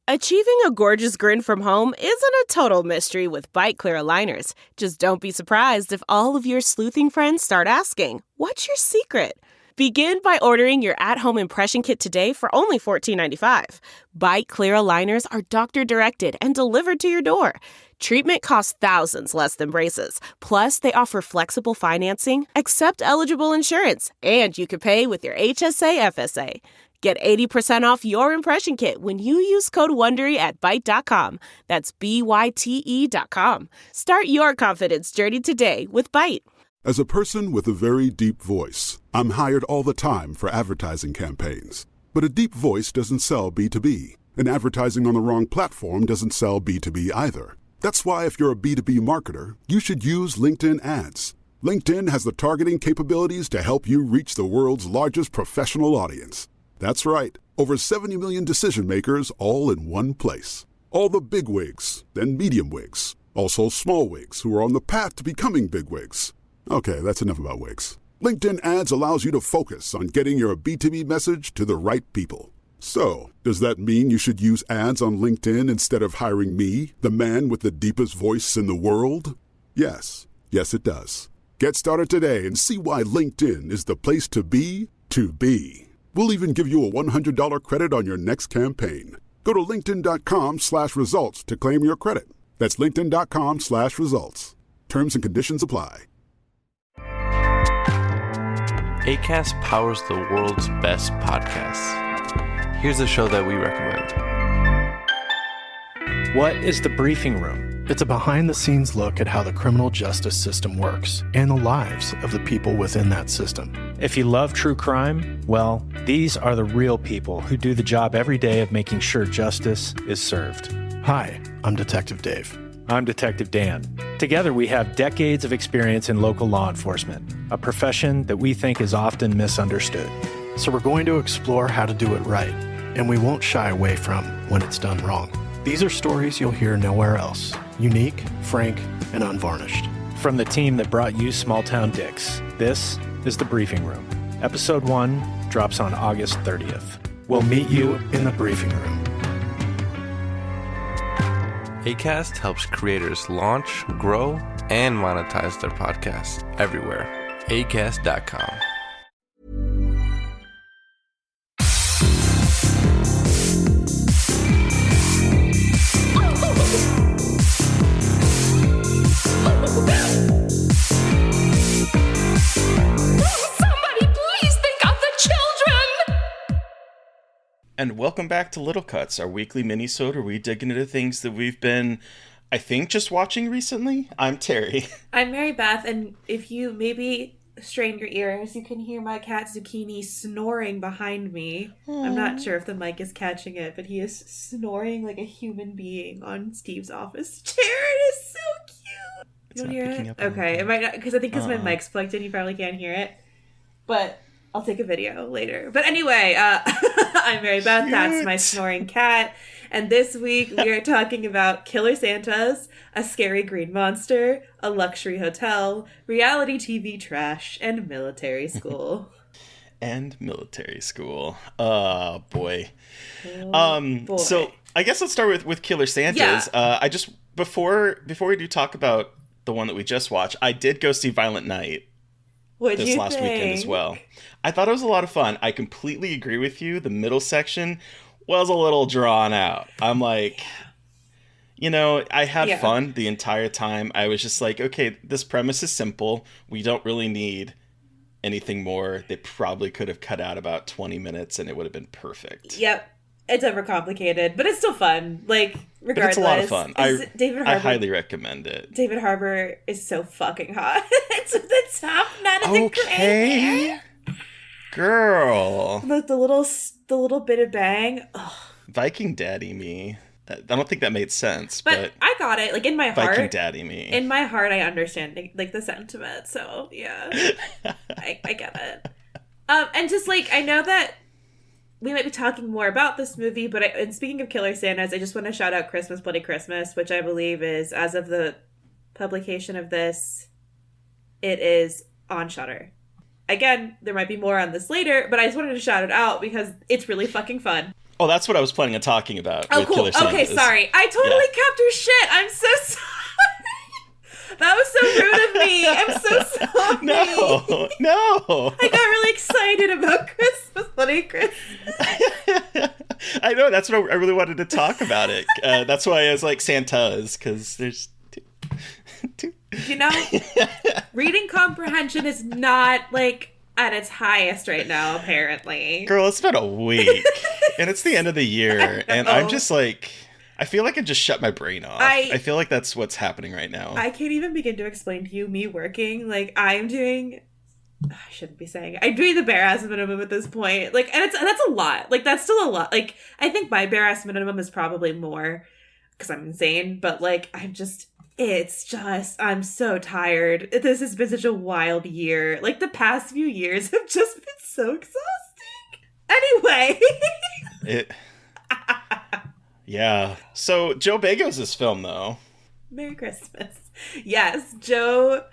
Achieving a gorgeous grin from home isn't a total mystery with Bite Clear aligners. Just don't be surprised if all of your sleuthing friends start asking, "What's your secret?" Begin by ordering your at-home impression kit today for only $14.95. Bite Clear aligners are doctor-directed and delivered to your door. Treatment costs thousands less than braces. Plus, they offer flexible financing, accept eligible insurance, and you can pay with your HSA FSA. Get 80% off your impression kit when you use code WONDERY at Byte.com. That's BYTE.com. Start your confidence journey today with Byte. As a person with a very deep voice, I'm hired all the time for advertising campaigns. But a deep voice doesn't sell B2B, and advertising on the wrong platform doesn't sell B2B either. That's why if you're a B2B marketer, you should use LinkedIn ads. LinkedIn has the targeting capabilities to help you reach the world's largest professional audience. That's right, over 70 million decision makers all in one place. All the big wigs, then medium wigs, also small wigs who are on the path to becoming big wigs. Okay, that's enough about wigs. LinkedIn ads allows you to focus on getting your B2B message to the right people. So, does that mean you should use ads on LinkedIn instead of hiring me, the man with the deepest voice in the world? Yes. Yes, it does. Get started today and see why LinkedIn is the place to be to be. We'll even give you a $100 credit on your next campaign. Go to linkedin.com/results to claim your credit. That's linkedin.com/results. Terms and conditions apply. Acast powers the world's best podcasts. Here's a show that we recommend. What is The Briefing Room? It's a behind-the-scenes look at how the criminal justice system works and the lives of the people within that system. If you love true crime, well, these are the real people who do the job every day of making sure justice is served. Hi, I'm Detective Dave. I'm Detective Dan. Together, we have decades of experience in local law enforcement, a profession that we think is often misunderstood. So we're going to explore how to do it right, and we won't shy away from when it's done wrong. These are stories you'll hear nowhere else. Unique, frank, and unvarnished. From the team that brought you Small Town Dicks, this is The Briefing Room. Episode 1 drops on August 30th. We'll meet you in the briefing room. Acast helps creators launch, grow, and monetize their podcasts everywhere. Acast.com. And welcome back to Little Cuts, our weekly mini-sode where we dig into things that we've been, I think, just watching recently. I'm Terry. I'm Mary Beth, and if you maybe strain your ears, you can hear my cat Zucchini snoring behind me. Aww. I'm not sure if the mic is catching it, but he is snoring like a human being on Steve's office chair. It is so cute. You don't hear it? Okay, it might not, because I think because my mic's plugged in, you probably can't hear it. But I'll take a video later. But anyway, I'm Mary Beth. That's my snoring cat. And this week we are talking about Killer Santas, a scary green monster, a luxury hotel, reality TV trash, and military school. And military school. Oh, boy. Boy. So I guess let's start with Killer Santas. Yeah. I just, before we do talk about the one that we just watched, I did go see Violent Night. This last weekend as well. I thought it was a lot of fun. I completely agree with you. The middle section was a little drawn out. I'm like, I had fun the entire time. I was just like, okay, this premise is simple. We don't really need anything more. They probably could have cut out about 20 minutes and it would have been perfect. Yep. It's overcomplicated, but it's still fun. Like, regardless. But it's a lot of fun. I highly recommend it. David Harbour is so fucking hot. It's at the top, not at the gray. Girl. The little bit of bang. Ugh. Viking Daddy me. I don't think that made sense, but I got it. Like, in my heart. Viking Daddy me. In my heart, I understand, like, the sentiment. So, yeah. I get it. And just, like, I know that we might be talking more about this movie, but and speaking of Killer Santas, I just want to shout out Christmas Bloody Christmas, which I believe is, as of the publication of this, it is on Shudder. Again, there might be more on this later, but I just wanted to shout it out because it's really fucking fun. Oh, that's what I was planning on talking about. Oh, with cool. Killer Santas. Okay, sorry. I totally kept your shit. I'm so sorry. That was so rude of me. I'm so sorry. No. I got really excited about Christmas. Bloody Christmas. I know. That's what I really wanted to talk about it. That's why I was like Santa's, because there's two. You know, reading comprehension is not like at its highest right now, apparently. Girl, it's been a week, and it's the end of the year, and I'm just like, I feel like I just shut my brain off. I feel like that's what's happening right now. I can't even begin to explain to you me working. Like, I'm doing... I shouldn't be saying it. I'm doing the bare ass minimum at this point. Like, and that's a lot. Like, that's still a lot. Like, I think my bare ass minimum is probably more because I'm insane. But, like, I'm so tired. This has been such a wild year. Like, the past few years have just been so exhausting. Anyway. Yeah. So, Joe Bagos' film, though. Merry Christmas. Yes, Joe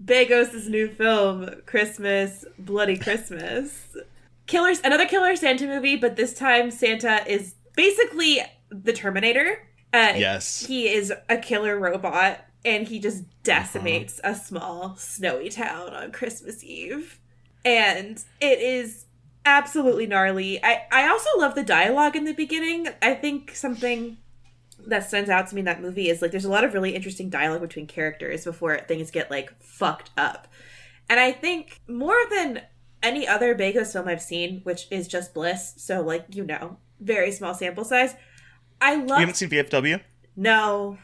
Bagos' new film, Christmas, Bloody Christmas. Another Killer Santa movie, but this time Santa is basically the Terminator. Yes. He is a killer robot, and he just decimates a small, snowy town on Christmas Eve. And it is absolutely gnarly. I also love the dialogue in the beginning. I think something that stands out to me in that movie is, like, there's a lot of really interesting dialogue between characters before things get, like, fucked up. And I think more than any other Bagos film I've seen, which is Just Bliss, so, like, you know, very small sample size, You haven't seen VFW? No,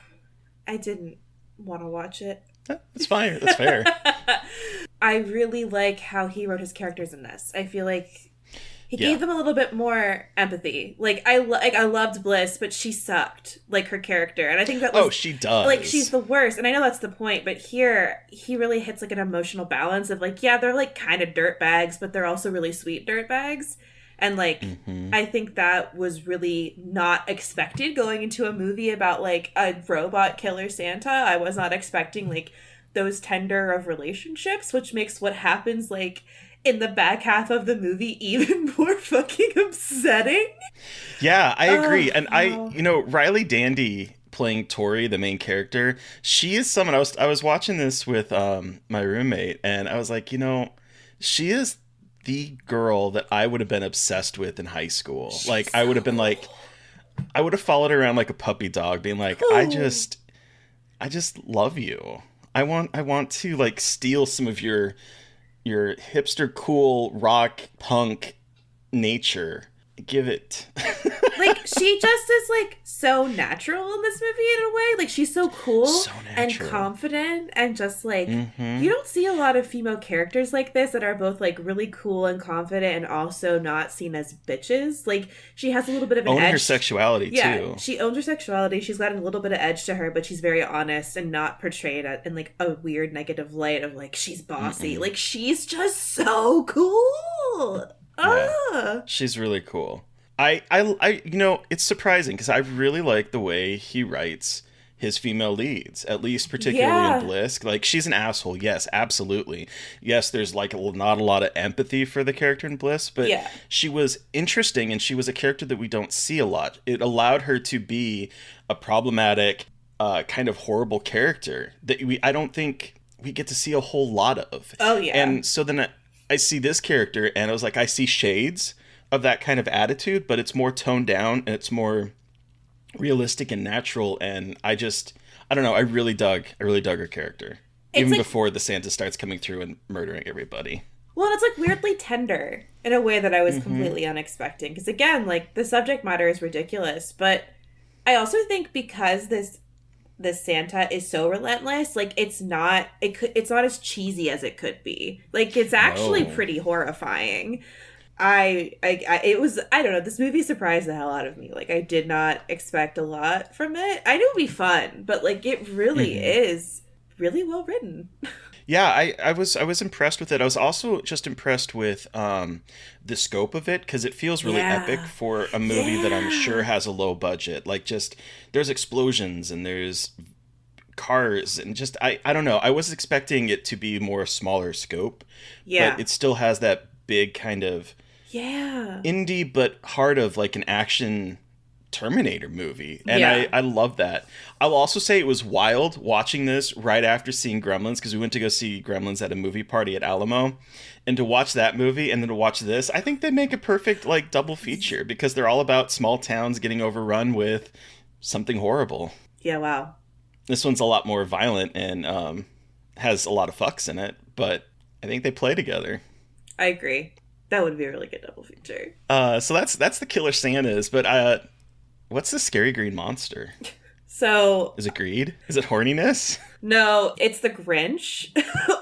I didn't want to watch it. That's fine. That's fair. I really like how he wrote his characters in this. I feel like he gave them a little bit more empathy. Like, I loved Bliss, but she sucked, like, her character. And I think that was... she does. Like, she's the worst. And I know that's the point, but here, he really hits, like, an emotional balance of, like, yeah, they're, like, kind of dirtbags, but they're also really sweet dirtbags. And, like, I think that was really not expected going into a movie about, like, a robot killer Santa. I was not expecting, like, those tender of relationships, which makes what happens, like, in the back half of the movie even more fucking upsetting. Yeah, I agree. And Riley Dandy playing Tori, the main character, she is someone I was watching this with my roommate, and I was like, she is the girl that I would have been obsessed with in high school. Like, I would have been like, I would have followed her around like a puppy dog, being like, I just love you. I want to, like, steal some of your hipster cool rock punk nature. Give it. Like, she just is, like, so natural in this movie in a way. Like, she's so cool and confident and just, like, you don't see a lot of female characters like this that are both, like, really cool and confident and also not seen as bitches. Like, she has a little bit of an edge. Her sexuality, too. Yeah, she owns her sexuality. She's got a little bit of edge to her, but she's very honest and not portrayed in, like, a weird negative light of, like, she's bossy. Like, she's just so cool. Yeah, she's really cool. I it's surprising because I really like the way he writes his female leads, at least particularly in Bliss. Like, she's an asshole. Yes, absolutely. Yes, there's, like, not a lot of empathy for the character in Bliss, but she was interesting, and she was a character that we don't see a lot. It allowed her to be a problematic, kind of horrible character that I don't think we get to see a whole lot of. Oh, yeah. And so then I see this character, and I was like, I see shades of that kind of attitude, but it's more toned down and it's more realistic and natural. And I don't know. I really dug her character, even before the Santa starts coming through and murdering everybody. Well, it's, like, weirdly tender in a way that I was completely unexpecting. Because, again, like, the subject matter is ridiculous, but I also think because this Santa is so relentless, like, it's not as cheesy as it could be. Like, it's actually pretty horrifying. I don't know, this movie surprised the hell out of me. Like, I did not expect a lot from it. I knew it would be fun, but, like, it really is really well written. Yeah, I was impressed with it. I was also just impressed with the scope of it, because it feels really epic for a movie that I'm sure has a low budget. Like, just, there's explosions and there's cars and just, I don't know. I was expecting it to be more smaller scope, but it still has that big kind of indie but heart of like an action Terminator movie, and I love that. I'll also say it was wild watching this right after seeing Gremlins, because we went to go see Gremlins at a movie party at Alamo, and to watch that movie and then to watch this, I think they make a perfect like double feature, because they're all about small towns getting overrun with something horrible. Yeah, wow. This one's a lot more violent and has a lot of fucks in it, but I think they play together. I agree. That would be a really good double feature. So that's the Killer Santas, but what's the scary green monster? So... Is it greed? Is it horniness? No, it's the Grinch.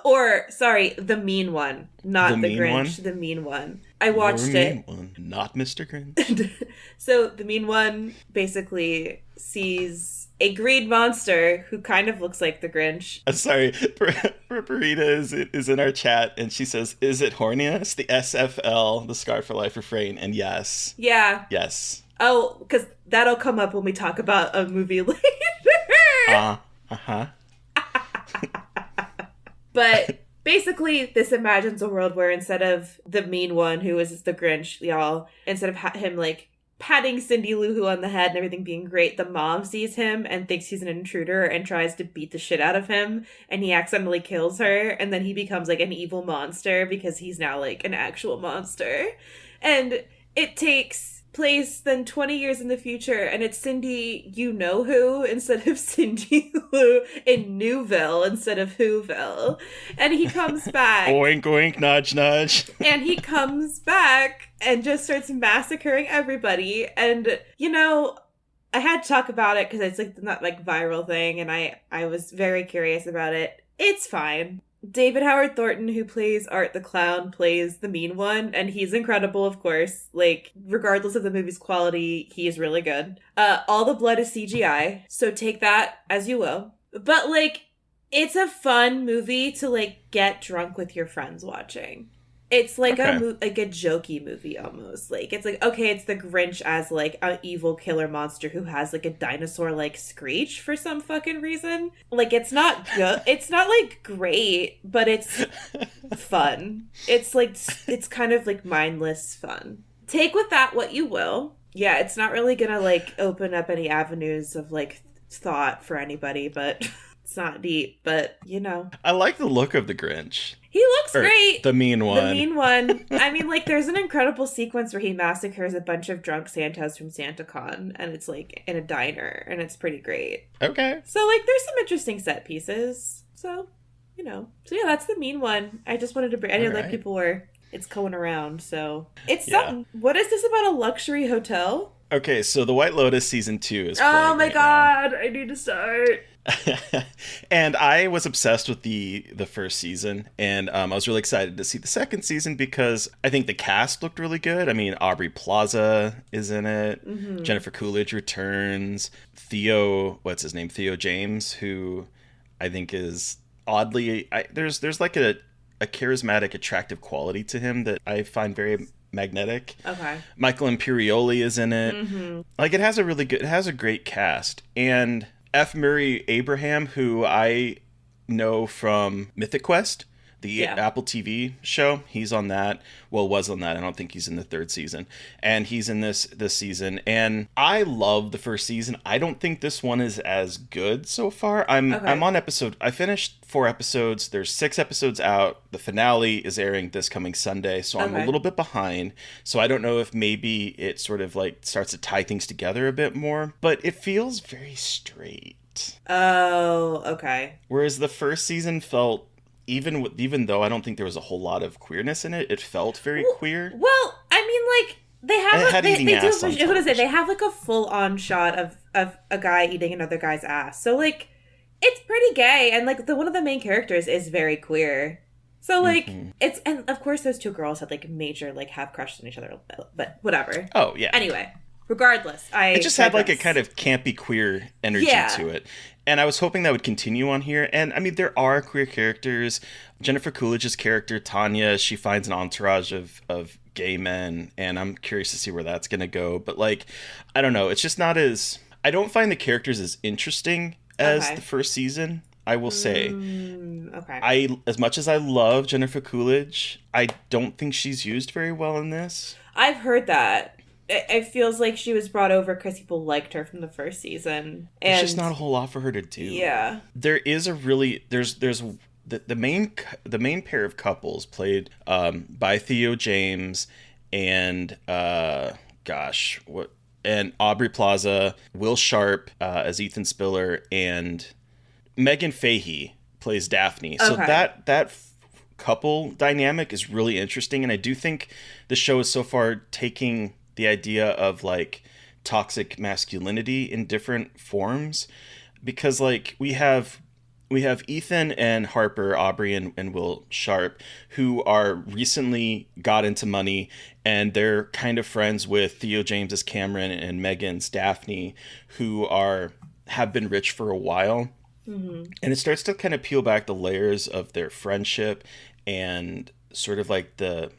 Or, sorry, the mean one. Not the Grinch, one? The mean one. I watched it. One, not Mr. Grinch. So, the mean one basically sees a green monster who kind of looks like the Grinch. Sorry, Burrita is in our chat, and she says, is it horniness? The SFL, the Scar for Life refrain, and yes. Yeah. Yes. Oh, because that'll come up when we talk about a movie later. Uh-huh. But basically, this imagines a world where instead of the mean one, who is the Grinch, y'all, instead of him, like, patting Cindy Lou Who on the head and everything being great, the mom sees him and thinks he's an intruder and tries to beat the shit out of him, and he accidentally kills her, and then he becomes, like, an evil monster because he's now, like, an actual monster. And it takes place then 20 years in the future, and it's Cindy You-Know-Who instead of Cindy Lou in Newville instead of Whoville. And he comes back. Oink, oink, nudge, nudge. And he comes back and just starts massacring everybody. And, you know, I had to talk about it because it's like not like viral thing, and I was very curious about it. It's fine. David Howard Thornton, who plays Art the Clown, plays the mean one, and he's incredible, of course. Like, regardless of the movie's quality, he is really good. All the blood is CGI, so take that as you will. But, like, it's a fun movie to, like, get drunk with your friends watching. It's like a jokey movie almost. Like, it's like, okay, it's the Grinch as like an evil killer monster who has like a dinosaur like screech for some fucking reason. Like, it's not good. It's not like great, but it's fun. It's like, it's kind of like mindless fun. Take with that what you will. Yeah, it's not really gonna like open up any avenues of like thought for anybody, but it's not deep, but you know. I like the look of the Grinch. He looks great. The mean one. The mean one. I mean, like, there's an incredible sequence where he massacres a bunch of drunk Santas from SantaCon, and it's, like, in a diner, and it's pretty great. Okay. So, like, there's some interesting set pieces. So, you know. So, yeah, that's the mean one. I just wanted to bring... I know that people were... It's going around, so... It's something. What is this about a luxury hotel? Okay, so The White Lotus Season 2 is Oh my god, I need to start. And I was obsessed with the first season, and I was really excited to see the second season because I think the cast looked really good. I mean, Aubrey Plaza is in it. Mm-hmm. Jennifer Coolidge returns. Theo James, who I think is oddly... there's like a charismatic, attractive quality to him that I find very magnetic. Okay. Michael Imperioli is in it. Mm-hmm. Like, it has a great cast. And F. Murray Abraham, who I know from Mythic Quest, the Apple TV show, he's on that. Well, was on that. I don't think he's in the third season. And he's in this season. And I love the first season. I don't think this one is as good so far. I'm on I finished 4 episodes. There's 6 episodes out. The finale is airing this coming Sunday. So I'm a little bit behind. So I don't know if maybe it sort of like starts to tie things together a bit more. But it feels very straight. Oh, okay. Whereas the first season felt... Even though I don't think there was a whole lot of queerness in it, it felt very queer. Well, I mean, like, they have they have like a full-on shot of a guy eating another guy's ass. So like, it's pretty gay, and like one of the main characters is very queer. So like, and of course those 2 girls had like major like have crushes on each other, but whatever. Oh yeah. Anyway, regardless, it just had like a kind of campy queer energy to it. And I was hoping that would continue on here. And I mean, there are queer characters. Jennifer Coolidge's character, Tanya, she finds an entourage of gay men. And I'm curious to see where that's going to go. But like, I don't know. It's just not as... I don't find the characters as interesting as the first season, I will say. As much as I love Jennifer Coolidge, I don't think she's used very well in this. I've heard that. It feels like she was brought over because people liked her from the first season. And There's just not a whole lot for her to do. Yeah. There is a really there's the main pair of couples played by Theo James and and Aubrey Plaza, Will Sharp as Ethan Spiller, and Megan Fahey plays Daphne. So that couple dynamic is really interesting, and I do think the show is so far taking the idea of like toxic masculinity in different forms, because like we have Ethan and Harper, Aubrey and Will Sharp, who are recently got into money, and they're kind of friends with Theo James's Cameron and Megan's Daphne, who have been rich for a while. Mm-hmm. And it starts to kind of peel back the layers of their friendship and sort of like the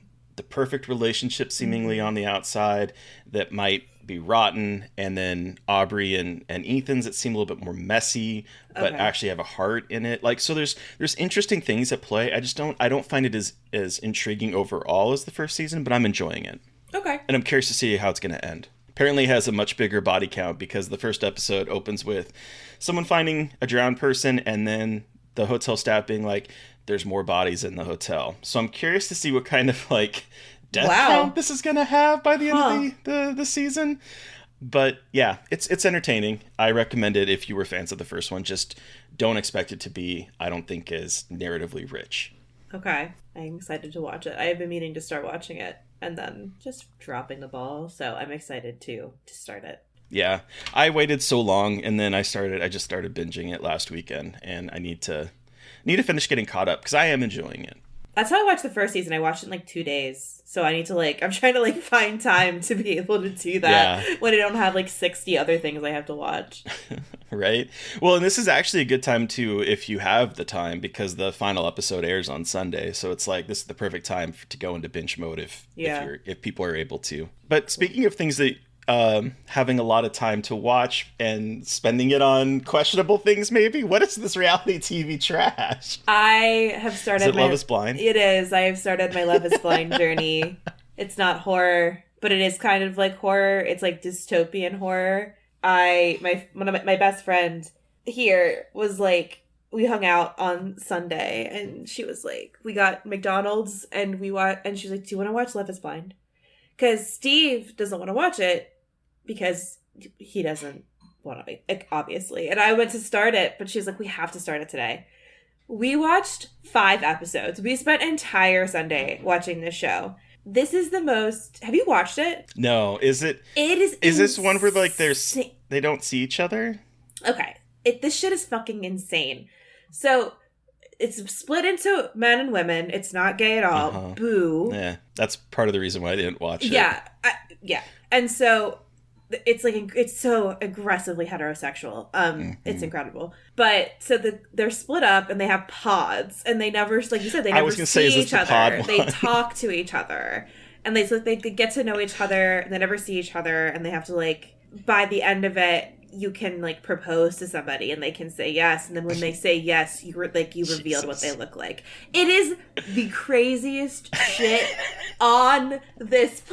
perfect relationship seemingly on the outside that might be rotten, and then Aubrey and Ethan's that seem a little bit more messy but actually have a heart in it. Like, so there's interesting things at play. I don't find it as intriguing overall as the first season, but I'm enjoying it. Okay. And I'm curious to see how it's going to end. Apparently it has a much bigger body count because the first episode opens with someone finding a drowned person and then the hotel staff being like, there's more bodies in the hotel. So I'm curious to see what kind of like death count this is going to have by the end of the season. But yeah, it's entertaining. I recommend it if you were fans of the first one. Just don't expect it to be, I don't think, as narratively rich. Okay. I'm excited to watch it. I have been meaning to start watching it and then just dropping the ball. So I'm excited to start it. Yeah. I waited so long, and then I just started binging it last weekend, and I need to finish getting caught up because I am enjoying it. That's how I watched the first season. I watched it in like 2 days. So I need to I'm trying to find time to be able to do that when I don't have 60 other things I have to watch. Right. Well, and this is actually a good time too, if you have the time, because the final episode airs on Sunday. So it's this is the perfect time to go into binge mode if people are able to. But speaking of things that having a lot of time to watch and spending it on questionable things, maybe. What is this reality TV trash? I have started. Is it Love is Blind? It is. I have started my Love is Blind journey. It's not horror, but it is kind of like horror. It's like dystopian horror. My best friend here was we hung out on Sunday, and she was like, we got McDonald's and and she's like, do you want to watch Love is Blind? Because Steve doesn't want to watch it because he doesn't want to, obviously. And I went to start it, but she's like, we have to start it today. We watched 5 episodes. We spent entire Sunday watching this show. This is the most... Have you watched it? No. Is it... It is... Is this one where they don't see each other? Okay. This shit is fucking insane. So... It's split into men and women. It's not gay at all. Uh-huh. Boo. Yeah, that's part of the reason why I didn't watch it. Yeah, yeah. And so it's so aggressively heterosexual. It's incredible. But so they're split up and they have pods, and they never, like you said, they never see each other. They talk to each other, and they get to know each other, and they never see each other, and they have to by the end of it, you can propose to somebody and they can say yes, and then when they say yes, you revealed what they look like. It is the craziest shit on this.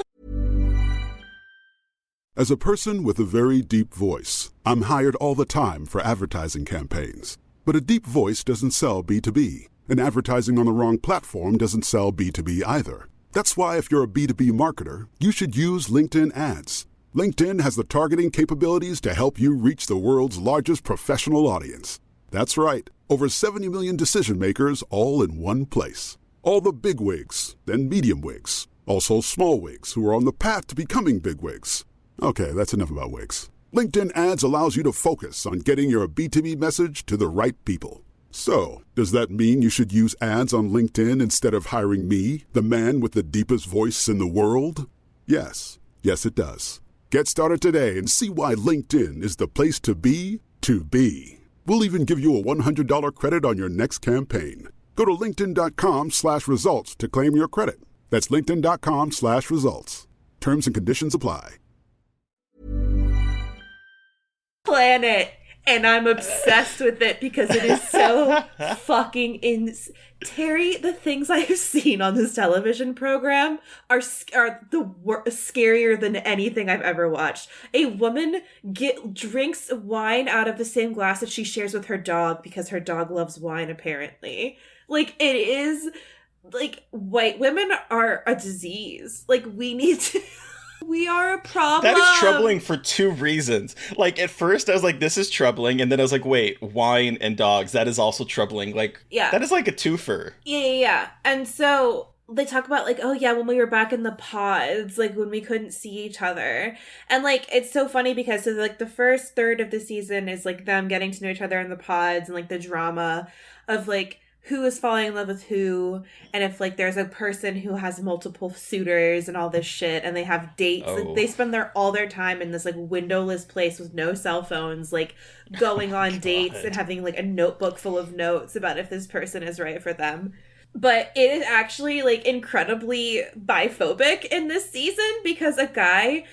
As a person with a very deep voice, I'm hired all the time for advertising campaigns. But a deep voice doesn't sell B2B, and advertising on the wrong platform doesn't sell B2B either. That's why if you're a B2B marketer, you should use LinkedIn ads. LinkedIn has the targeting capabilities to help you reach the world's largest professional audience. That's right, over 70 million decision makers all in one place. All the big wigs, then medium wigs, also small wigs who are on the path to becoming big wigs. Okay, that's enough about wigs. LinkedIn ads allows you to focus on getting your B2B message to the right people. So, does that mean you should use ads on LinkedIn instead of hiring me, the man with the deepest voice in the world? Yes. Yes, it does. Get started today and see why LinkedIn is the place to be to be. We'll even give you a $100 credit on your next campaign. Go to linkedin.com/results to claim your credit. That's linkedin.com/results. Terms and conditions apply. Planet. And I'm obsessed with it because it is so fucking Terry, the things I have seen on this television program are scarier than anything I've ever watched. A woman drinks wine out of the same glass that she shares with her dog because her dog loves wine, apparently. Like, it is... Like, white women are a disease. Like, we need to... We are a problem. That is troubling for two reasons. Like, at first I was like, this is troubling. And then I was like, wait, wine and dogs, that is also troubling. Like, yeah. That is like a twofer. Yeah. And so they talk about, like, oh, yeah, when we were back in the pods, like, when we couldn't see each other. And, like, it's so funny because, so, like, the first third of the season is, like, them getting to know each other in the pods and, like, the drama of, like, who is falling in love with who, and if, like, there's a person who has multiple suitors and all this shit, and they have dates. Oh. Like, they spend all their time in this, like, windowless place with no cell phones, like, going on dates and having, like, a notebook full of notes about if this person is right for them. But it is actually, like, incredibly biphobic in this season because a guy...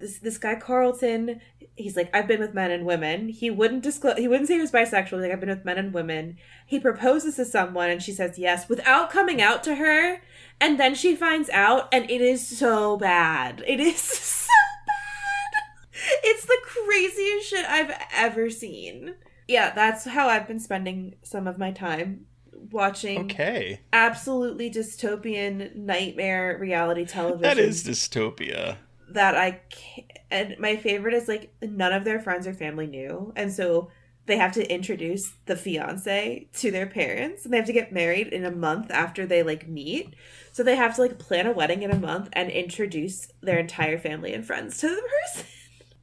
This guy Carlton, he's like, I've been with men and women. He wouldn't disclose. He wouldn't say he was bisexual. He's like, I've been with men and women. He proposes to someone, and she says yes without coming out to her. And then she finds out, and it is so bad. It is so bad. It's the craziest shit I've ever seen. Yeah, that's how I've been spending some of my time watching. Okay. Absolutely dystopian nightmare reality television. That is dystopia. That I can't, and my favorite is, like, none of their friends or family knew, and so they have to introduce the fiance to their parents, and they have to get married in a month after they, like, meet, so they have to, like, plan a wedding in a month and introduce their entire family and friends to the person.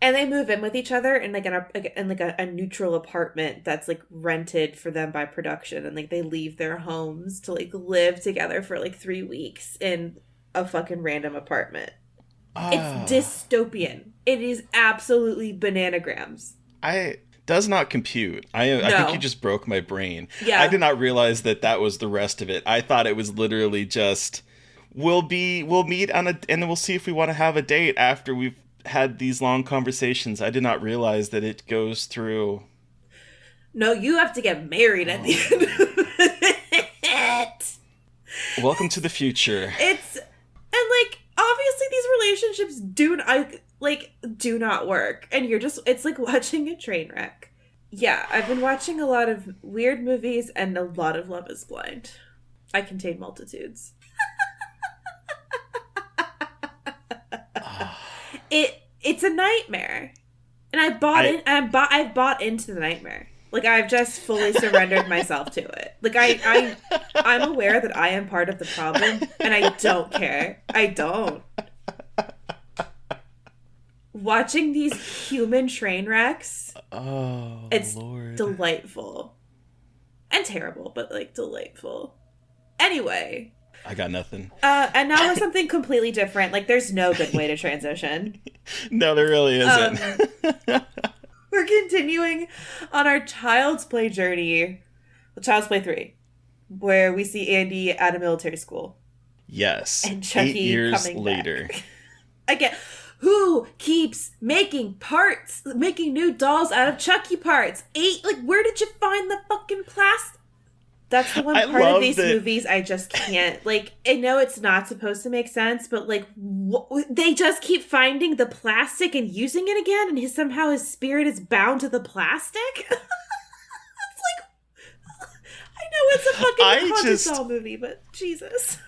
And they move in with each other in, like, a neutral apartment that's, like, rented for them by production, and, like, they leave their homes to, like, live together for, like, 3 weeks in a fucking random apartment. It's dystopian. It is absolutely bananagrams. Does not compute. I think you just broke my brain. Yeah. I did not realize that was the rest of it. I thought it was literally just we'll meet and then we'll see if we want to have a date after we've had these long conversations. I did not realize that it goes through. No, you have to get married at the end of it. Welcome to the future. Obviously these relationships do not work, and it's like watching a train wreck. Yeah, I've been watching a lot of weird movies and a lot of Love is Blind. I contain multitudes. It's a nightmare. And I've bought into the nightmare. Like, I've just fully surrendered myself to it. Like, I'm aware that I am part of the problem, and I don't care. I don't. Watching these human train wrecks, it's Lord. Delightful. And terrible, but, like, delightful. Anyway. I got nothing. And now we're something completely different. Like, there's no good way to transition. No, there really isn't. We're continuing on our Child's Play journey, Child's Play 3, where we see Andy at a military school. Yes. And Chucky 8 years coming later. Back. Again, who keeps making new dolls out of Chucky parts? Where did you find the fucking plastic? That's the one part of these movies I just can't. Like, I know it's not supposed to make sense, but, like, they just keep finding the plastic and using it again, and somehow his spirit is bound to the plastic? It's like, I know it's a fucking haunted doll movie, but Jesus.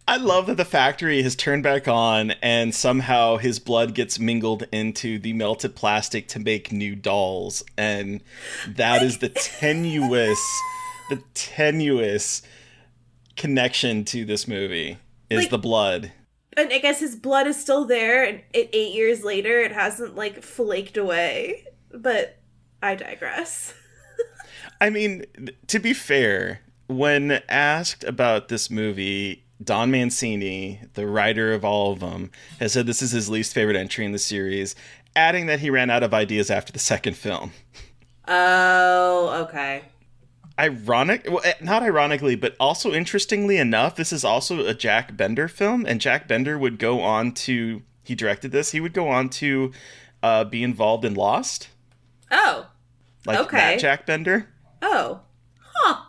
I love that the factory has turned back on, and somehow his blood gets mingled into the melted plastic to make new dolls, and that is the tenuous connection to this movie is the blood. And I guess his blood is still there, and 8 years later it hasn't, like, flaked away. But I digress. I mean, to be fair, when asked about this movie, Don Mancini, the writer of all of them, has said this is his least favorite entry in the series, adding that he ran out of ideas after the second film. Oh, okay. Not ironically, but also interestingly enough, this is also a Jack Bender film, and Jack Bender would go on to, he directed this, he would go on to be involved in Lost. Oh. like that Jack Bender. Oh, huh.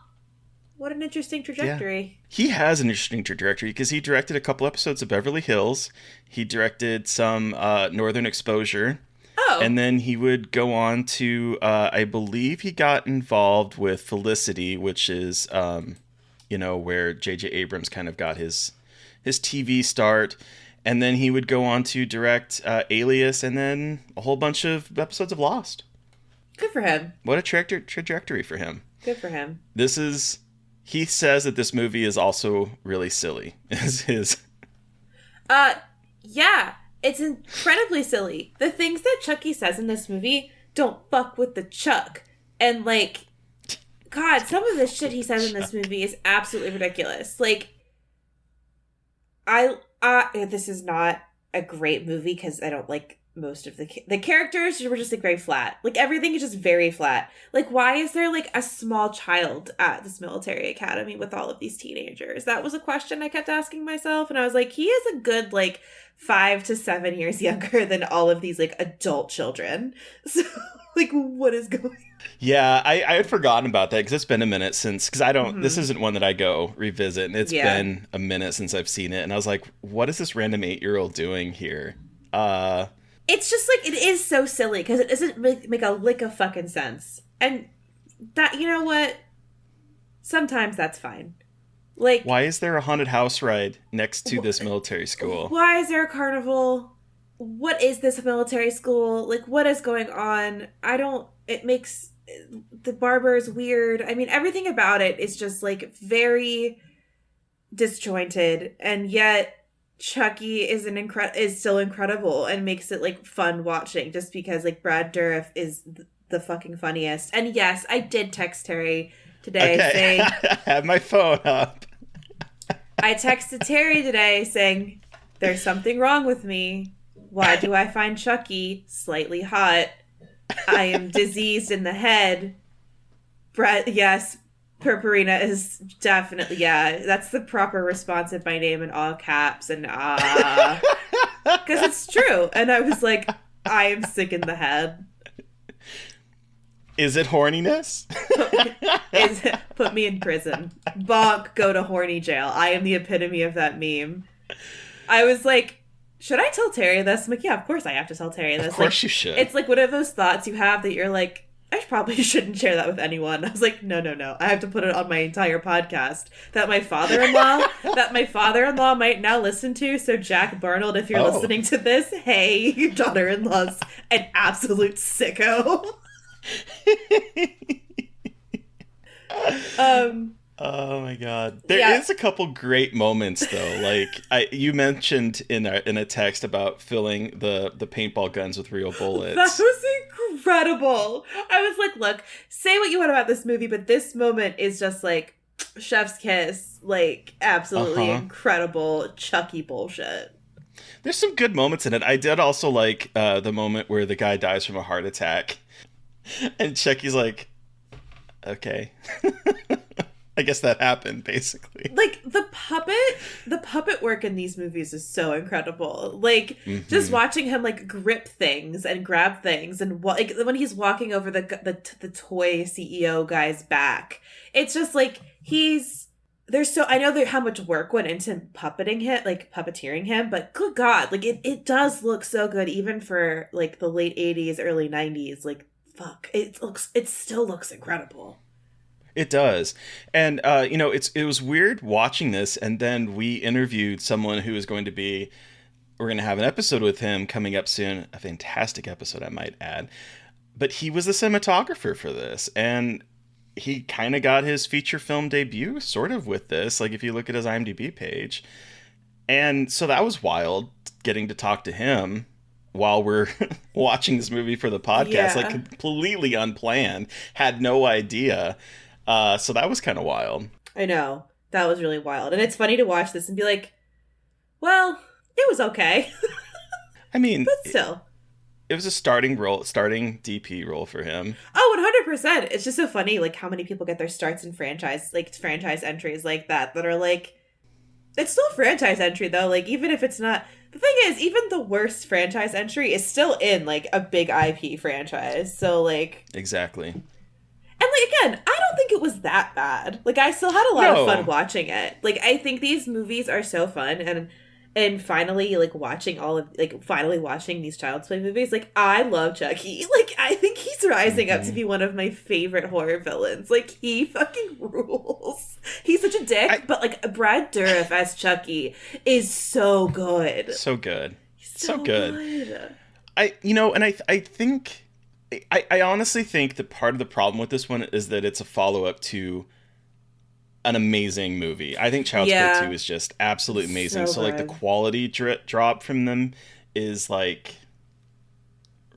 What an interesting trajectory. Yeah. He has an interesting trajectory because he directed a couple episodes of Beverly Hills. He directed some Northern Exposure. Oh. And then he would go on to, I believe he got involved with Felicity, which is, where J.J. Abrams kind of got his TV start. And then he would go on to direct Alias and then a whole bunch of episodes of Lost. Good for him. What a trajectory for him. Good for him. He says that this movie is also really silly. Is his. Yeah. It's incredibly silly. The things that Chucky says in this movie don't fuck with the Chuck. And, like, God, some of the shit he says in this movie is absolutely ridiculous. Like, this is not a great movie because I don't like most of the characters were just like very flat. Like everything is just very flat. Like why is there like a small child at this military academy with all of these teenagers? That was a question I kept asking myself, and I was like, he is a good like 5 to 7 years younger than all of these like adult children. So like what is going on? Yeah, I had forgotten about that because it's been a minute because I don't, this isn't one that I go revisit, and it's been a minute since I've seen it, and I was like, what is this random 8-year-old doing here? It's just like, it is so silly because it doesn't make a lick of fucking sense. And that, you know what? Sometimes that's fine. Like, why is there a haunted house ride next to this military school? Why is there a carnival? What is this military school? Like, what is going on? It makes the barber is weird. I mean, everything about it is just like very disjointed, and yet Chucky is still incredible and makes it like fun watching just because like Brad Dourif is the fucking funniest. And yes, I did text Terry today saying I have my phone up. I texted Terry today saying there's something wrong with me. Why do I find Chucky slightly hot? I am diseased in the head. Brett, yes, Purpurina is definitely, that's the proper response of my name in all caps, and because it's true. And I was like, I am sick in the head. Is it horniness? Put me in prison. Bonk, go to horny jail. I am the epitome of that meme. I was like, should I tell Terry this? I'm like, yeah, of course I have to tell Terry this. Of course like, you should. It's like one of those thoughts you have that you're like, I probably shouldn't share that with anyone. I was like, no. I have to put it on my entire podcast that my father-in-law might now listen to. So Jack Barnold, if you're listening to this, hey, your daughter-in-law's an absolute sicko. Oh my god. There is a couple great moments though. Like you mentioned in a text about filling the paintball guns with real bullets. That was incredible. I was like, look, say what you want about this movie, but this moment is just like chef's kiss, like absolutely incredible Chucky bullshit. There's some good moments in it. I did also like the moment where the guy dies from a heart attack. And Chucky's like, okay. I guess that happened, basically. Like, the puppet work in these movies is so incredible. Like, just watching him, like, grip things and grab things, and like, when he's walking over the toy CEO guy's back, it's just, like, I know how much work went into puppeteering him, but good God, like, it does look so good, even for, like, the late 80s, early 90s, like, fuck, it still looks incredible. It does. And, it was weird watching this. And then we interviewed someone who is we're going to have an episode with him coming up soon. A fantastic episode, I might add. But he was the cinematographer for this. And he kind of got his feature film debut sort of with this. Like if you look at his IMDb page. And so that was wild getting to talk to him while we're watching this movie for the podcast, like completely unplanned, had no idea. So that was kind of wild. I know. That was really wild. And it's funny to watch this and be like, well, it was okay. I mean, but still. It was a starting DP role for him. Oh, 100%. It's just so funny, like, how many people get their starts in franchise entries like that are like, It's still a franchise entry, though. Like, even if it's not... The thing is, even the worst franchise entry is still in, like, a big IP franchise. So, like... Exactly. And, like, again, I don't think it was that bad. Like, I still had a lot of fun watching it. Like, I think these movies are so fun, and finally, like, finally watching these Child's Play movies, like, I love Chucky. Like, I think he's rising up to be one of my favorite horror villains. Like, he fucking rules. He's such a dick, but, like, Brad Dourif as Chucky is so good. So good. So good. I think... I honestly think that part of the problem with this one is that it's a follow-up to an amazing movie. I think Child's Play 2 is just absolutely amazing. So like the quality drop from them is like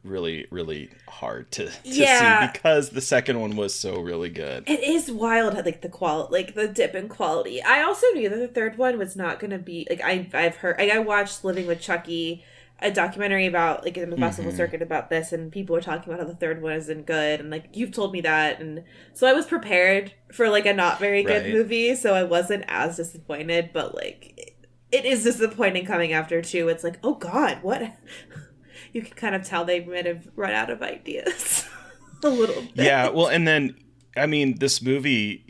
really, really hard to see because the second one was so really good. It is wild, like the dip in quality. I also knew that the third one was not going to be like I've heard. Like, I watched Living with Chucky, a documentary about, like, in the festival circuit about this, and people were talking about how the third one isn't good, and, like, you've told me that, and so I was prepared for, like, a not very good movie, so I wasn't as disappointed, but, like, it is disappointing coming after 2. It's like, oh god, what? You can kind of tell they might have run out of ideas a little bit. Yeah, well, and then, I mean, this movie,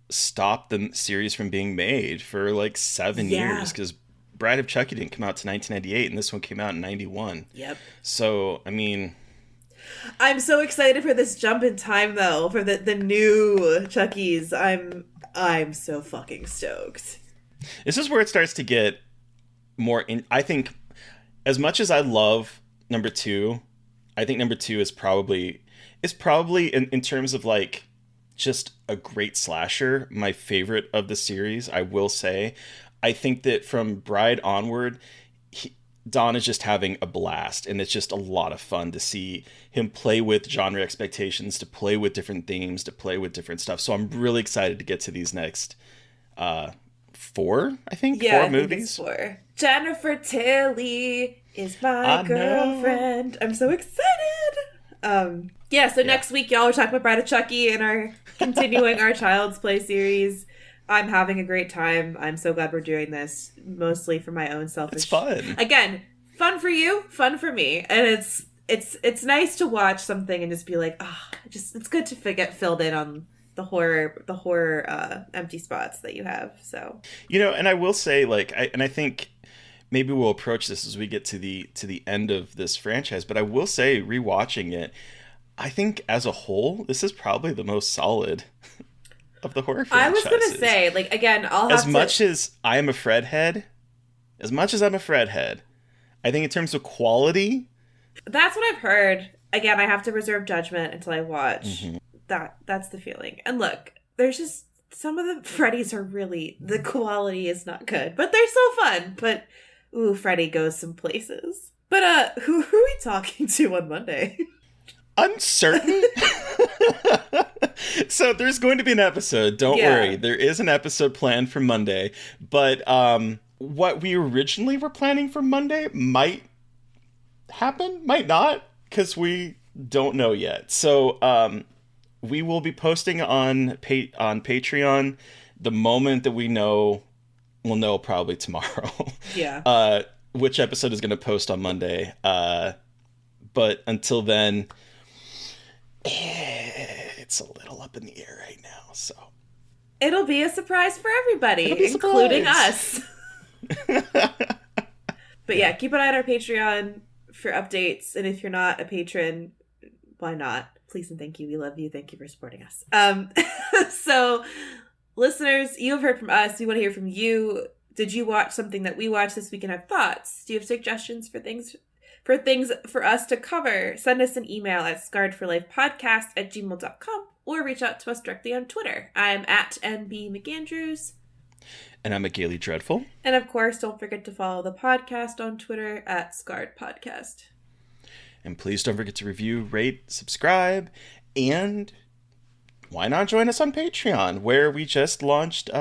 stopped the series from being made for, like, 7 years, because Bride of Chucky didn't come out to 1998, and this one came out in 91. Yep. So, I mean... I'm so excited for this jump in time, though, for the new Chuckies. I'm so fucking stoked. This is where it starts to get more... I think, as much as I love number 2, I think number 2 is probably in terms of, like, just a great slasher, my favorite of the series, I will say. I think that from Bride onward, Don is just having a blast, and it's just a lot of fun to see him play with genre expectations, to play with different themes, to play with different stuff. So I'm really excited to get to these next 4 movies. I think it's 4. Jennifer Tilly is my girlfriend. I'm so excited. So next week, y'all are talking about Bride of Chucky and are continuing our Child's Play series. I'm having a great time. I'm so glad we're doing this, mostly for my own selfish... It's fun. Again, fun for you, fun for me. And it's nice to watch something and just be like, it's good to get filled in on the horror empty spots that you have. So, and I will say, like, I think maybe we'll approach this as we get to the end of this franchise, but I will say, rewatching it, I think as a whole, this is probably the most solid of the horror franchises. I was going to say, like, again, as much as I'm a Fredhead, I think in terms of quality... That's what I've heard. Again, I have to reserve judgment until I watch. Mm-hmm. That's the feeling. And look, there's just... Some of the Freddys are really... The quality is not good, but they're so fun. But, ooh, Freddy goes some places. But, who are we talking to on Monday? Uncertain. So there's going to be an episode. Don't worry. There is an episode planned for Monday. But what we originally were planning for Monday might happen, might not, because we don't know yet. So we will be posting on Patreon the moment that we know. We'll know probably tomorrow. Yeah. Which episode is going to post on Monday. But until then... It's a little up in the air right now, so it'll be a surprise for everybody, including us. But yeah, keep an eye on our Patreon for updates, and if you're not a patron, why not? Please and thank you. We love you. Thank you for supporting us. So, listeners, you have heard from us. We want to hear from you. Did you watch something that we watched this week and have thoughts? Do you have suggestions for things for us to cover? Send us an email at scarredforlifepodcast@gmail.com or reach out to us directly on Twitter. I'm at MB McAndrews. And I'm at Gaily Dreadful. And of course, don't forget to follow the podcast on Twitter at Scarred Podcast. And please don't forget to review, rate, subscribe, and why not join us on Patreon, where we just launched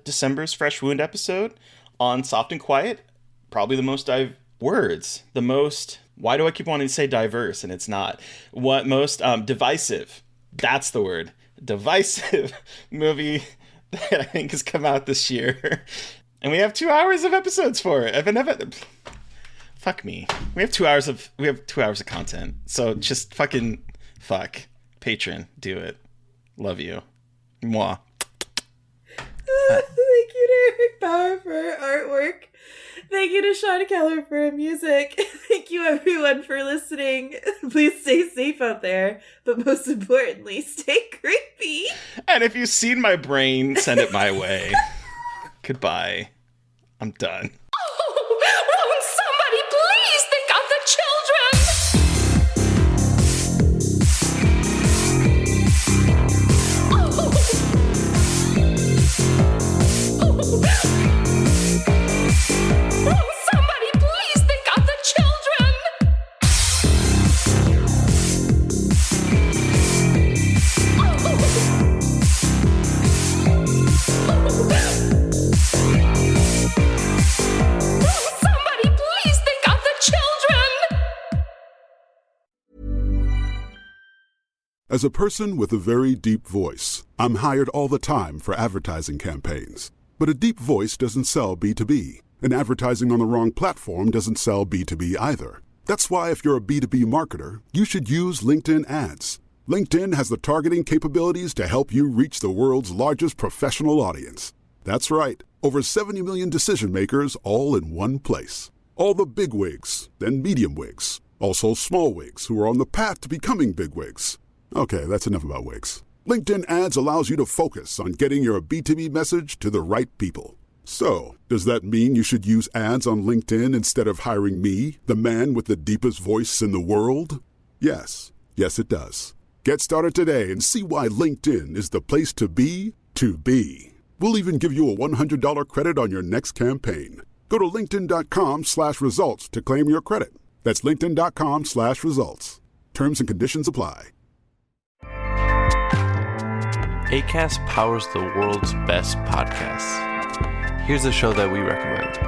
December's Fresh Wound episode on Soft and Quiet. Probably the most why do I keep wanting to say diverse and it's not? What most divisive, that's the word, divisive movie that I think has come out this year. And we have 2 hours of episodes for it. Fuck me. We have 2 hours of content. So just fucking fuck. Patreon, do it. Love you. Mwah. Thank you to Eric Bauer for artwork. Thank you to Sean Keller for music. Thank you everyone for listening. Please stay safe out there, but most importantly, stay creepy. And if you've seen my brain, send it my way. Goodbye. I'm done. Oh, won't somebody please think of the children? Won't somebody please think of the children? Somebody please think of the children! As a person with a very deep voice, I'm hired all the time for advertising campaigns. But a deep voice doesn't sell B2B, and advertising on the wrong platform doesn't sell B2B either. That's why if you're a B2B marketer, you should use LinkedIn ads. LinkedIn has the targeting capabilities to help you reach the world's largest professional audience. That's right, over 70 million decision makers all in one place. All the big wigs, then medium wigs, also small wigs who are on the path to becoming big wigs. Okay, that's enough about wigs. LinkedIn ads allows you to focus on getting your B2B message to the right people. So, does that mean you should use ads on LinkedIn instead of hiring me, the man with the deepest voice in the world? Yes. Yes, it does. Get started today and see why LinkedIn is the place to be to be. We'll even give you a $100 credit on your next campaign. Go to linkedin.com/results to claim your credit. That's linkedin.com/results. Terms and conditions apply. Acast powers the world's best podcasts. Here's a show that we recommend.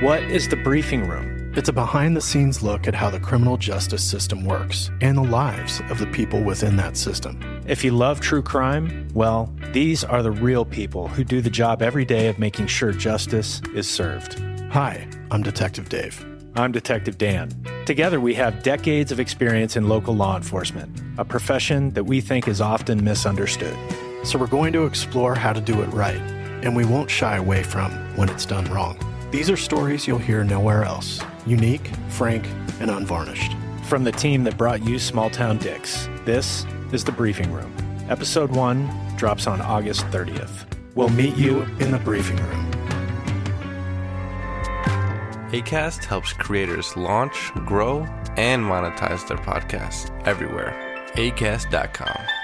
What is The Briefing Room? It's a behind-the-scenes look at how the criminal justice system works and the lives of the people within that system. If you love true crime, well, these are the real people who do the job every day of making sure justice is served. Hi, I'm Detective Dave. I'm Detective Dan. Together, we have decades of experience in local law enforcement, a profession that we think is often misunderstood. So we're going to explore how to do it right, and we won't shy away from when it's done wrong. These are stories you'll hear nowhere else. Unique, frank, and unvarnished. From the team that brought you Small Town Dicks, this is The Briefing Room. Episode 1 drops on August 30th. We'll meet you in the briefing room. Acast helps creators launch, grow, and monetize their podcasts everywhere. Acast.com.